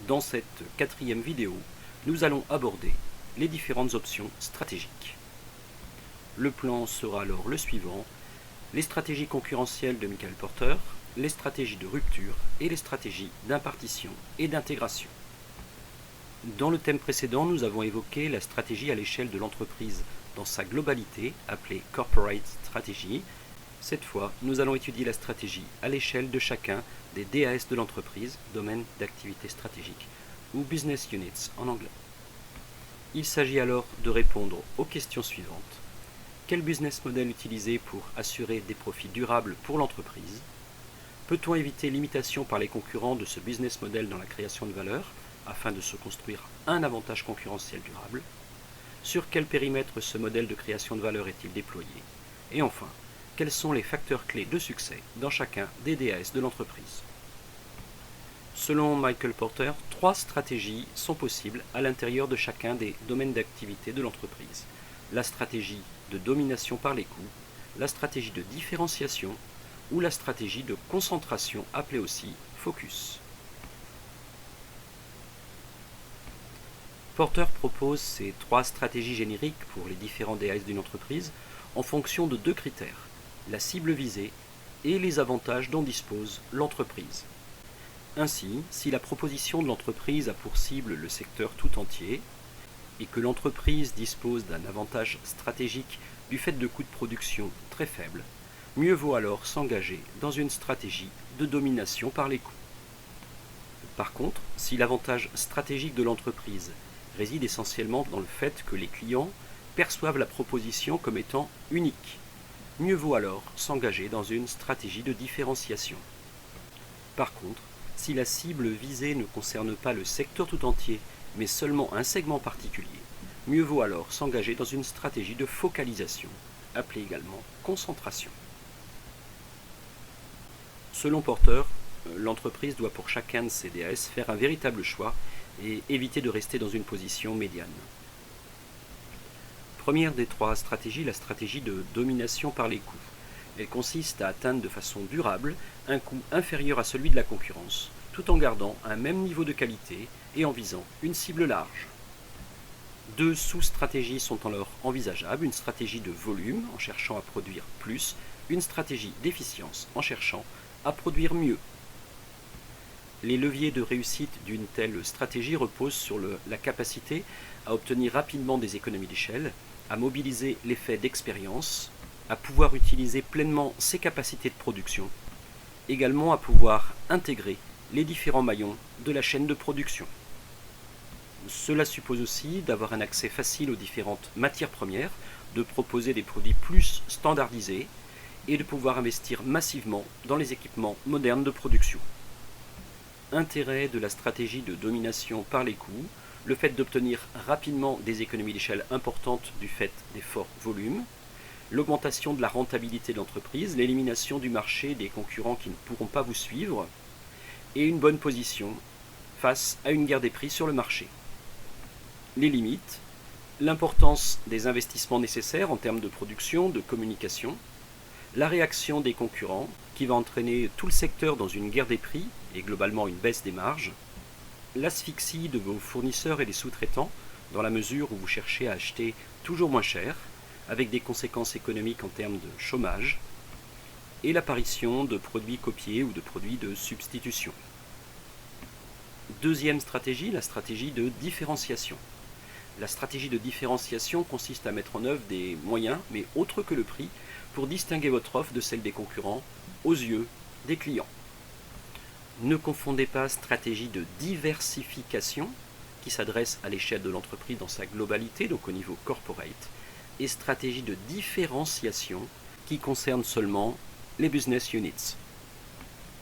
Dans cette quatrième vidéo, nous allons aborder les différentes options stratégiques. Le plan sera alors le suivant: les stratégies concurrentielles de Michael Porter, les stratégies de rupture et les stratégies d'impartition et d'intégration. Dans le thème précédent, nous avons évoqué la stratégie à l'échelle de l'entreprise dans sa globalité, appelée Corporate Strategy. Cette fois, nous allons étudier la stratégie à l'échelle de chacun des DAS de l'entreprise, domaine d'activité stratégique, ou Business Units en anglais. Il s'agit alors de répondre aux questions suivantes. Quel business model utiliser pour assurer des profits durables pour l'entreprise? Peut-on éviter l'imitation par les concurrents de ce business model dans la création de valeur afin de se construire un avantage concurrentiel durable? Sur quel périmètre ce modèle de création de valeur est-il déployé? Et enfin, quels sont les facteurs clés de succès dans chacun des DAS de l'entreprise? Selon Michael Porter, 3 stratégies sont possibles à l'intérieur de chacun des domaines d'activité de l'entreprise. La stratégie de domination par les coûts, la stratégie de différenciation ou la stratégie de concentration, appelée aussi focus. Porter propose ces 3 stratégies génériques pour les différents DAS d'une entreprise en fonction de 2 critères: la cible visée et les avantages dont dispose l'entreprise. Ainsi, si la proposition de l'entreprise a pour cible le secteur tout entier et que l'entreprise dispose d'un avantage stratégique du fait de coûts de production très faibles, mieux vaut alors s'engager dans une stratégie de domination par les coûts. Par contre, si l'avantage stratégique de l'entreprise réside essentiellement dans le fait que les clients perçoivent la proposition comme étant unique, mieux vaut alors s'engager dans une stratégie de différenciation. Par contre, si la cible visée ne concerne pas le secteur tout entier, mais seulement un segment particulier, mieux vaut alors s'engager dans une stratégie de focalisation, appelée également concentration. Selon Porter, l'entreprise doit pour chacun de ses DAS faire un véritable choix et éviter de rester dans une position médiane. Première des 3 stratégies, la stratégie de domination par les coûts. Elle consiste à atteindre de façon durable un coût inférieur à celui de la concurrence, tout en gardant un même niveau de qualité et en visant une cible large. 2 sous-stratégies sont alors envisageables: une stratégie de volume en cherchant à produire plus, une stratégie d'efficience en cherchant à produire mieux. Les leviers de réussite d'une telle stratégie reposent sur la capacité à obtenir rapidement des économies d'échelle, à mobiliser l'effet d'expérience, à pouvoir utiliser pleinement ses capacités de production, également à pouvoir intégrer les différents maillons de la chaîne de production. Cela suppose aussi d'avoir un accès facile aux différentes matières premières, de proposer des produits plus standardisés et de pouvoir investir massivement dans les équipements modernes de production. Intérêt de la stratégie de domination par les coûts: le fait d'obtenir rapidement des économies d'échelle importantes du fait des forts volumes, l'augmentation de la rentabilité de l'entreprise, l'élimination du marché des concurrents qui ne pourront pas vous suivre, et une bonne position face à une guerre des prix sur le marché. Les limites: l'importance des investissements nécessaires en termes de production, de communication, la réaction des concurrents qui va entraîner tout le secteur dans une guerre des prix et globalement une baisse des marges, l'asphyxie de vos fournisseurs et des sous-traitants dans la mesure où vous cherchez à acheter toujours moins cher, avec des conséquences économiques en termes de chômage, et l'apparition de produits copiés ou de produits de substitution. Deuxième stratégie, la stratégie de différenciation. La stratégie de différenciation consiste à mettre en œuvre des moyens, mais autres que le prix, pour distinguer votre offre de celle des concurrents aux yeux des clients. Ne confondez pas stratégie de diversification, qui s'adresse à l'échelle de l'entreprise dans sa globalité, donc au niveau corporate, et stratégie de différenciation, qui concerne seulement les business units.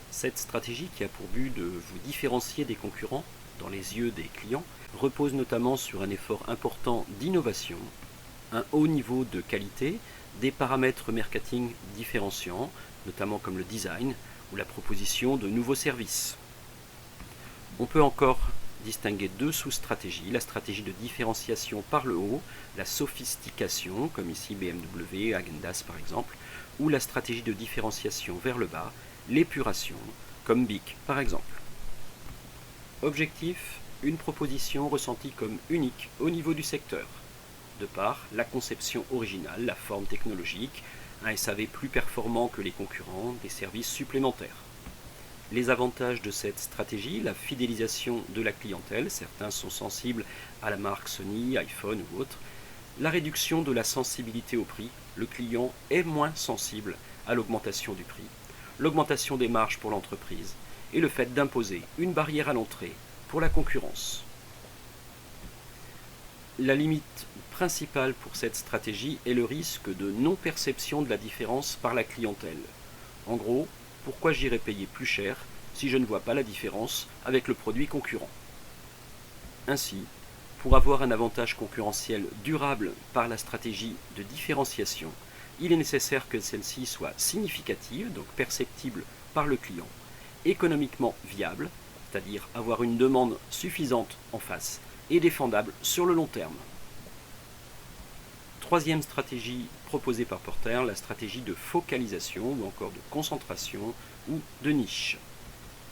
Cette stratégie, qui a pour but de vous différencier des concurrents dans les yeux des clients, repose notamment sur un effort important d'innovation, un haut niveau de qualité, des paramètres marketing différenciants, notamment comme le design ou la proposition de nouveaux services. On peut encore distinguer 2 sous-stratégies: la stratégie de différenciation par le haut, la sophistication, comme ici BMW, Häagen-Dazs par exemple, ou la stratégie de différenciation vers le bas, l'épuration, comme BIC par exemple. Objectif, une proposition ressentie comme unique au niveau du secteur, de par la conception originale, la forme technologique, un SAV plus performant que les concurrents, des services supplémentaires. Les avantages de cette stratégie, la fidélisation de la clientèle, certains sont sensibles à la marque Sony, iPhone ou autre, la réduction de la sensibilité au prix, le client est moins sensible à l'augmentation du prix, l'augmentation des marges pour l'entreprise et le fait d'imposer une barrière à l'entrée pour la concurrence. La limite principale pour cette stratégie est le risque de non-perception de la différence par la clientèle. En gros, pourquoi j'irais payer plus cher si je ne vois pas la différence avec le produit concurrent? Ainsi, pour avoir un avantage concurrentiel durable par la stratégie de différenciation, il est nécessaire que celle-ci soit significative, donc perceptible par le client, économiquement viable, c'est-à-dire avoir une demande suffisante en face, et défendable sur le long terme. Troisième stratégie proposée par Porter, la stratégie de focalisation ou encore de concentration ou de niche.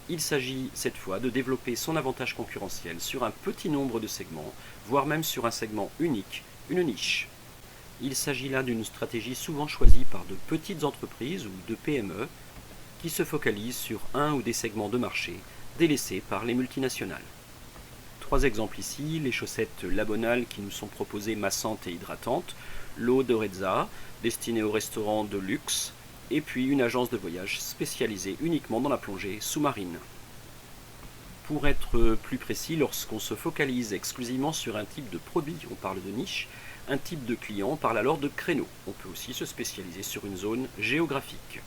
Il s'agit cette fois de développer son avantage concurrentiel sur un petit nombre de segments, voire même sur un segment unique, une niche. Il s'agit là d'une stratégie souvent choisie par de petites entreprises ou de PME qui se focalisent sur un ou des segments de marché délaissés par les multinationales. Trois exemples ici, les chaussettes Labonal qui nous sont proposées massantes et hydratantes, l'eau de Rezza, destinée aux restaurants de luxe, et puis une agence de voyage spécialisée uniquement dans la plongée sous-marine. Pour être plus précis, lorsqu'on se focalise exclusivement sur un type de produit, on parle de niche, un type de client, on parle alors de créneau. On peut aussi se spécialiser sur une zone géographique.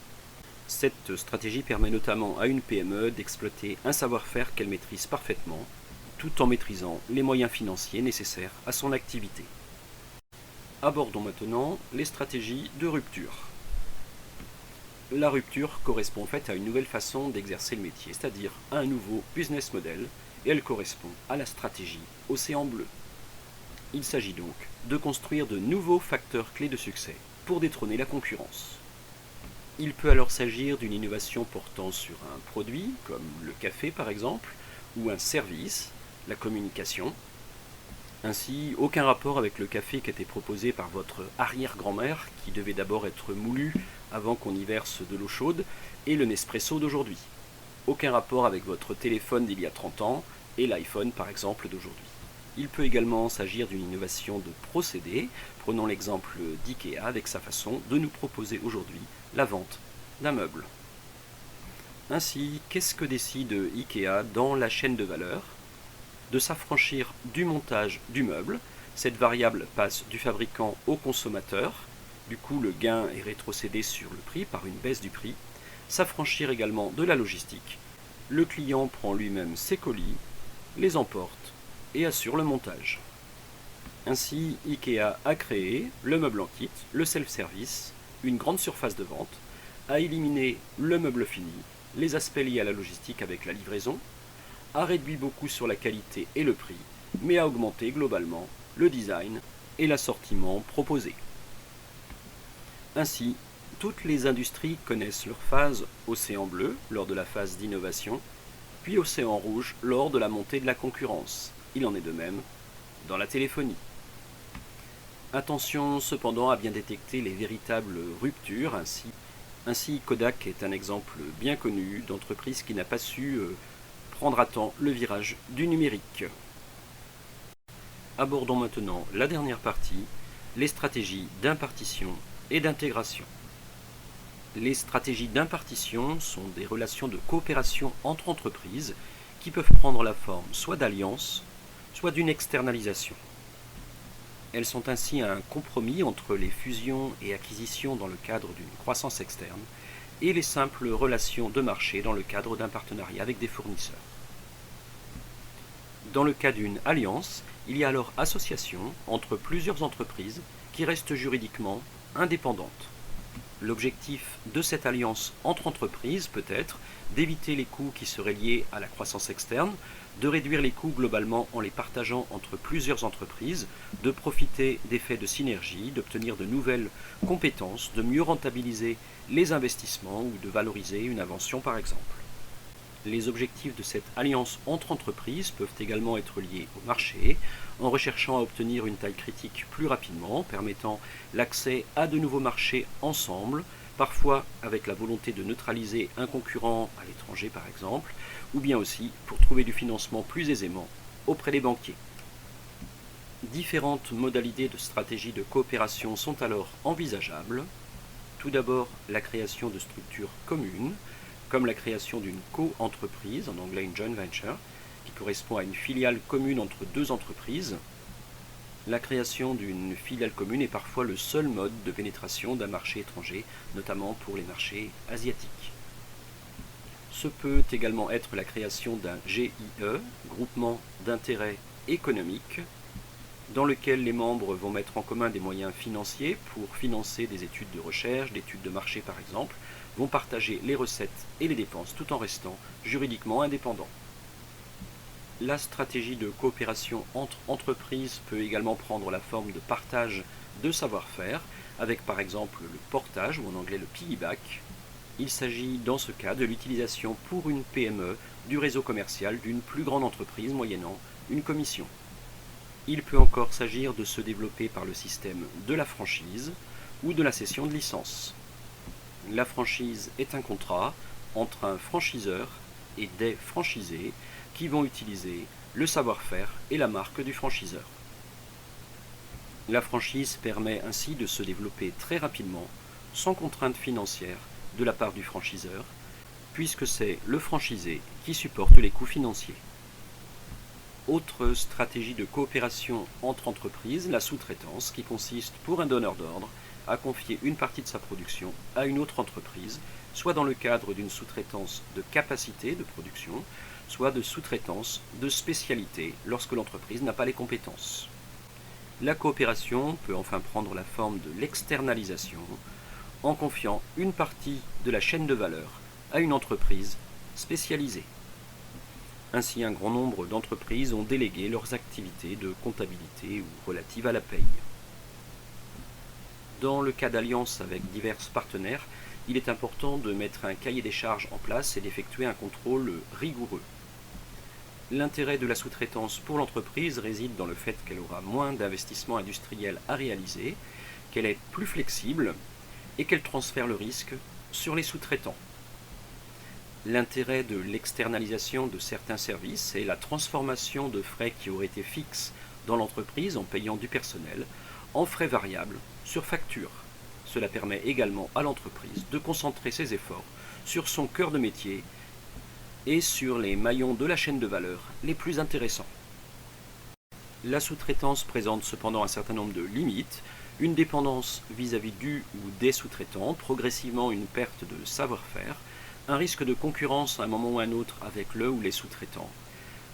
Cette stratégie permet notamment à une PME d'exploiter un savoir-faire qu'elle maîtrise parfaitement, tout en maîtrisant les moyens financiers nécessaires à son activité. Abordons maintenant les stratégies de rupture. La rupture correspond en fait à une nouvelle façon d'exercer le métier, c'est-à-dire à un nouveau business model, et elle correspond à la stratégie Océan Bleu. Il s'agit donc de construire de nouveaux facteurs clés de succès pour détrôner la concurrence. Il peut alors s'agir d'une innovation portant sur un produit, comme le café par exemple, ou un service, la communication. Ainsi, aucun rapport avec le café qui était proposé par votre arrière-grand-mère, qui devait d'abord être moulu avant qu'on y verse de l'eau chaude, et le Nespresso d'aujourd'hui. Aucun rapport avec votre téléphone d'il y a 30 ans et l'iPhone par exemple d'aujourd'hui. Il peut également s'agir d'une innovation de procédé, prenons l'exemple d'IKEA avec sa façon de nous proposer aujourd'hui la vente d'un meuble. Ainsi, qu'est-ce que décide IKEA dans la chaîne de valeur? De s'affranchir du montage du meuble. Cette variable passe du fabricant au consommateur. Du coup, le gain est rétrocédé sur le prix par une baisse du prix. S'affranchir également de la logistique. Le client prend lui-même ses colis, les emporte et assure le montage. Ainsi, IKEA a créé le meuble en kit, le self-service, une grande surface de vente, a éliminé le meuble fini, les aspects liés à la logistique avec la livraison, a réduit beaucoup sur la qualité et le prix, mais a augmenté globalement le design et l'assortiment proposé. Ainsi, toutes les industries connaissent leur phase océan bleu lors de la phase d'innovation, puis océan rouge lors de la montée de la concurrence. Il en est de même dans la téléphonie. Attention cependant à bien détecter les véritables ruptures, ainsi Kodak est un exemple bien connu d'entreprise qui n'a pas su prendre à temps le virage du numérique. Abordons maintenant la dernière partie, les stratégies d'impartition et d'intégration. Les stratégies d'impartition sont des relations de coopération entre entreprises qui peuvent prendre la forme soit d'alliance, soit d'une externalisation. Elles sont ainsi un compromis entre les fusions et acquisitions dans le cadre d'une croissance externe et les simples relations de marché dans le cadre d'un partenariat avec des fournisseurs. Dans le cas d'une alliance, il y a alors association entre plusieurs entreprises qui restent juridiquement indépendantes. L'objectif de cette alliance entre entreprises peut être d'éviter les coûts qui seraient liés à la croissance externe, de réduire les coûts globalement en les partageant entre plusieurs entreprises, de profiter d'effets de synergie, d'obtenir de nouvelles compétences, de mieux rentabiliser les investissements ou de valoriser une invention par exemple. Les objectifs de cette alliance entre entreprises peuvent également être liés au marché, en recherchant à obtenir une taille critique plus rapidement, permettant l'accès à de nouveaux marchés ensemble, parfois avec la volonté de neutraliser un concurrent à l'étranger par exemple, ou bien aussi pour trouver du financement plus aisément auprès des banquiers. Différentes modalités de stratégie de coopération sont alors envisageables. Tout d'abord, la création de structures communes, comme la création d'une co-entreprise, en anglais une joint venture, qui correspond à une filiale commune entre deux entreprises. La création d'une filiale commune est parfois le seul mode de pénétration d'un marché étranger, notamment pour les marchés asiatiques. Ce peut également être la création d'un GIE, groupement d'intérêt économique, dans lequel les membres vont mettre en commun des moyens financiers pour financer des études de recherche, d'études de marché par exemple, vont partager les recettes et les dépenses tout en restant juridiquement indépendants. La stratégie de coopération entre entreprises peut également prendre la forme de partage de savoir-faire, avec par exemple le portage, ou en anglais le piggyback. Il s'agit dans ce cas de l'utilisation pour une PME du réseau commercial d'une plus grande entreprise moyennant une commission. Il peut encore s'agir de se développer par le système de la franchise ou de la cession de licence. La franchise est un contrat entre un franchiseur et des franchisés qui vont utiliser le savoir-faire et la marque du franchiseur. La franchise permet ainsi de se développer très rapidement, sans contrainte financière de la part du franchiseur, puisque c'est le franchisé qui supporte les coûts financiers. Autre stratégie de coopération entre entreprises, la sous-traitance, qui consiste pour un donneur d'ordre à confier une partie de sa production à une autre entreprise, soit dans le cadre d'une sous-traitance de capacité de production, soit de sous-traitance de spécialité lorsque l'entreprise n'a pas les compétences. La coopération peut enfin prendre la forme de l'externalisation en confiant une partie de la chaîne de valeur à une entreprise spécialisée. Ainsi, un grand nombre d'entreprises ont délégué leurs activités de comptabilité ou relatives à la paye. Dans le cas d'alliance avec divers partenaires, il est important de mettre un cahier des charges en place et d'effectuer un contrôle rigoureux. L'intérêt de la sous-traitance pour l'entreprise réside dans le fait qu'elle aura moins d'investissements industriels à réaliser, qu'elle est plus flexible et qu'elle transfère le risque sur les sous-traitants. L'intérêt de l'externalisation de certains services est la transformation de frais qui auraient été fixes dans l'entreprise en payant du personnel en frais variables sur facture. Cela permet également à l'entreprise de concentrer ses efforts sur son cœur de métier et sur les maillons de la chaîne de valeur les plus intéressants. La sous-traitance présente cependant un certain nombre de limites, une dépendance vis-à-vis du ou des sous-traitants, progressivement une perte de savoir-faire, un risque de concurrence à un moment ou à un autre avec le ou les sous-traitants,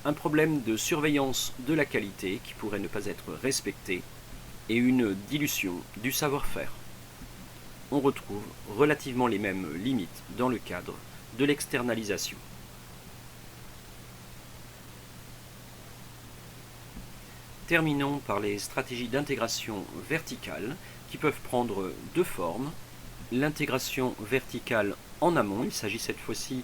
un problème de surveillance de la qualité qui pourrait ne pas être respecté, et une dilution du savoir-faire. On retrouve relativement les mêmes limites dans le cadre de l'externalisation. Terminons par les stratégies d'intégration verticale qui peuvent prendre deux formes. L'intégration verticale en amont, il s'agit cette fois-ci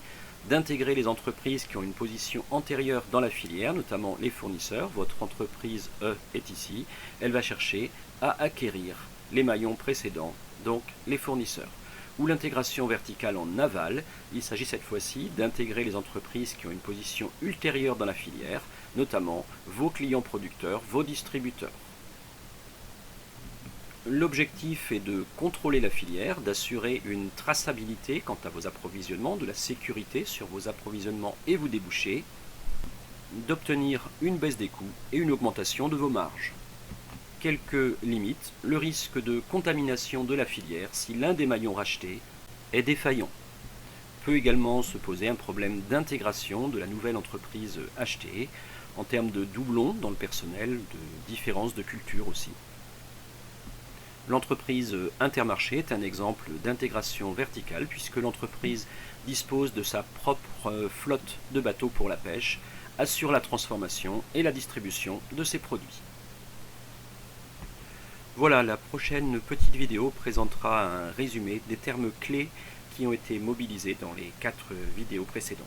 d'intégrer les entreprises qui ont une position antérieure dans la filière, notamment les fournisseurs. Votre entreprise est ici, elle va chercher à acquérir les maillons précédents, donc les fournisseurs. Ou l'intégration verticale en aval, il s'agit cette fois-ci d'intégrer les entreprises qui ont une position ultérieure dans la filière, notamment vos clients producteurs, vos distributeurs. L'objectif est de contrôler la filière, d'assurer une traçabilité quant à vos approvisionnements, de la sécurité sur vos approvisionnements et vos débouchés, d'obtenir une baisse des coûts et une augmentation de vos marges. Quelques limites, le risque de contamination de la filière si l'un des maillons rachetés est défaillant. Peut également se poser un problème d'intégration de la nouvelle entreprise achetée, en termes de doublons dans le personnel, de différences de culture aussi. L'entreprise Intermarché est un exemple d'intégration verticale puisque l'entreprise dispose de sa propre flotte de bateaux pour la pêche, assure la transformation et la distribution de ses produits. Voilà, la prochaine petite vidéo présentera un résumé des termes clés qui ont été mobilisés dans les 4 vidéos précédentes.